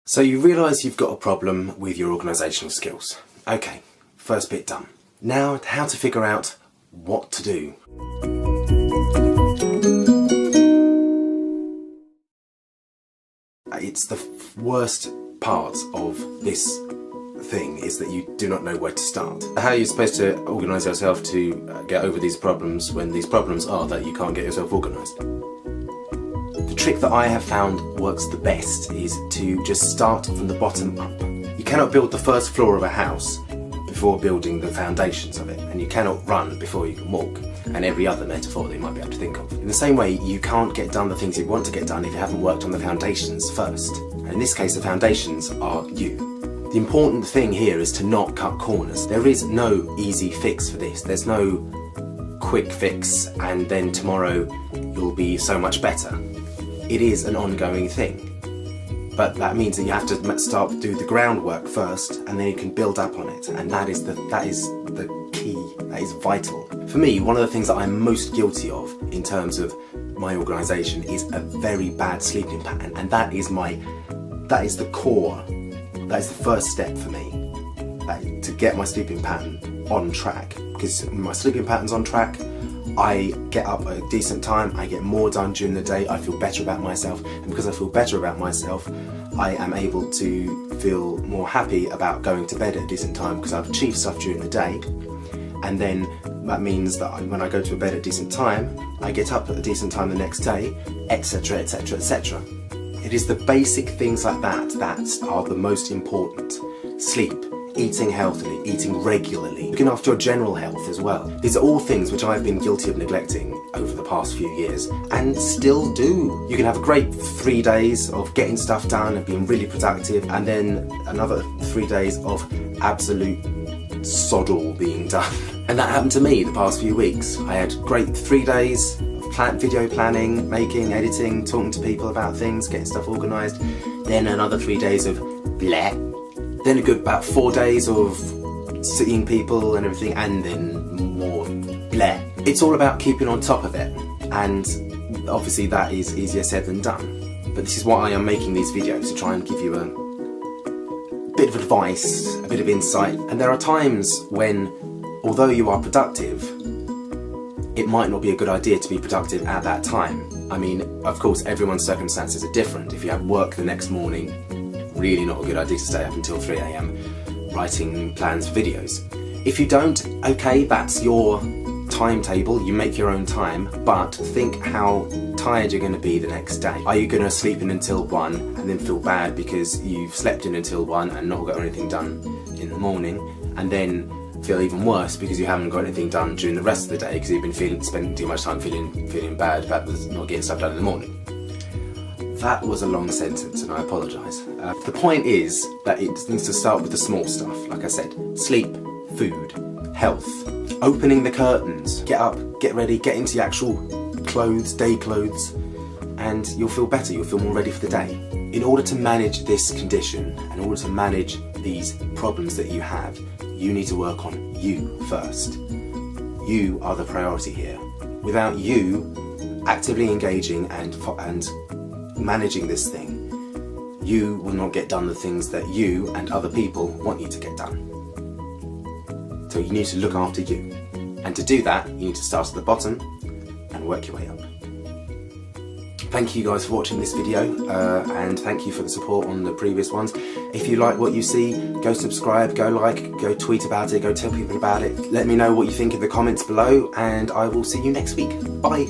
So you realise you've got a problem with your organisational skills. Okay, first bit done. Now, how to figure out what to do. It's the worst part of this thing is that you do not know where to start. How are you supposed to organise yourself to get over these problems when these problems are that you can't get yourself organised? The trick that I have found works the best is to just start from the bottom up. You cannot build the first floor of a house before building the foundations of it, and you cannot run before you can walk, and every other metaphor that you might be able to think of. In the same way, you can't get done the things you want to get done if you haven't worked on the foundations first. And in this case, the foundations are you. The important thing here is to not cut corners. There is no easy fix for this. There's no quick fix and then tomorrow you'll be so much better. It is an ongoing thing. But that means that you have to start to do the groundwork first, and then you can build up on it. And that is the key. That is vital. For me, one of the things that I'm most guilty of in terms of my organisation is a very bad sleeping pattern, and that is the core. That is the first step for me, to get my sleeping pattern on track. Because when my sleeping pattern's on track, I get up at a decent time, I get more done during the day, I feel better about myself, and because I feel better about myself, I am able to feel more happy about going to bed at a decent time because I've achieved stuff during the day, and then that means that when I go to bed at a decent time, I get up at a decent time the next day, etc, etc, etc. It is the basic things like that that are the most important. Sleep, eating healthily, eating regularly, looking after your general health as well. These are all things which I've been guilty of neglecting over the past few years and still do. You can have a great 3 days of getting stuff done and being really productive, and then another 3 days of absolute sod all being done. And that happened to me the past few weeks. I had great 3 days of video planning, making, editing, talking to people about things, getting stuff organised, then another 3 days of bleh. Then a good about 4 days of seeing people and everything, and then more bleh. It's all about keeping on top of it, and obviously that is easier said than done. But this is why I am making these videos, to try and give you a bit of advice, a bit of insight. And there are times when, although you are productive, it might not be a good idea to be productive at that time. I mean, of course, everyone's circumstances are different. If you have work the next morning, really not a good idea to stay up until 3 AM writing plans for videos. If you don't, okay, that's your timetable, you make your own time, but think how tired you're going to be the next day. Are you going to sleep in until 1 and then feel bad because you've slept in until 1 and not got anything done in the morning, and then feel even worse because you haven't got anything done during the rest of the day because you've been spending too much time feeling bad about not getting stuff done in the morning? That was a long sentence and I apologise. The point is that it needs to start with the small stuff, like I said. Sleep, food, health, opening the curtains, get up, get ready, get into your actual clothes, day clothes, and you'll feel better, you'll feel more ready for the day. In order to manage this condition, in order to manage these problems that you have, you need to work on you first. You are the priority here. Without you actively engaging and managing this thing, you will not get done the things that you and other people want you to get done. So you need to look after you. And to do that, you need to start at the bottom and work your way up. Thank you guys for watching this video, and thank you for the support on the previous ones. If you like what you see, go subscribe, go like, go tweet about it, go tell people about it. Let me know what you think in the comments below, and I will see you next week. Bye!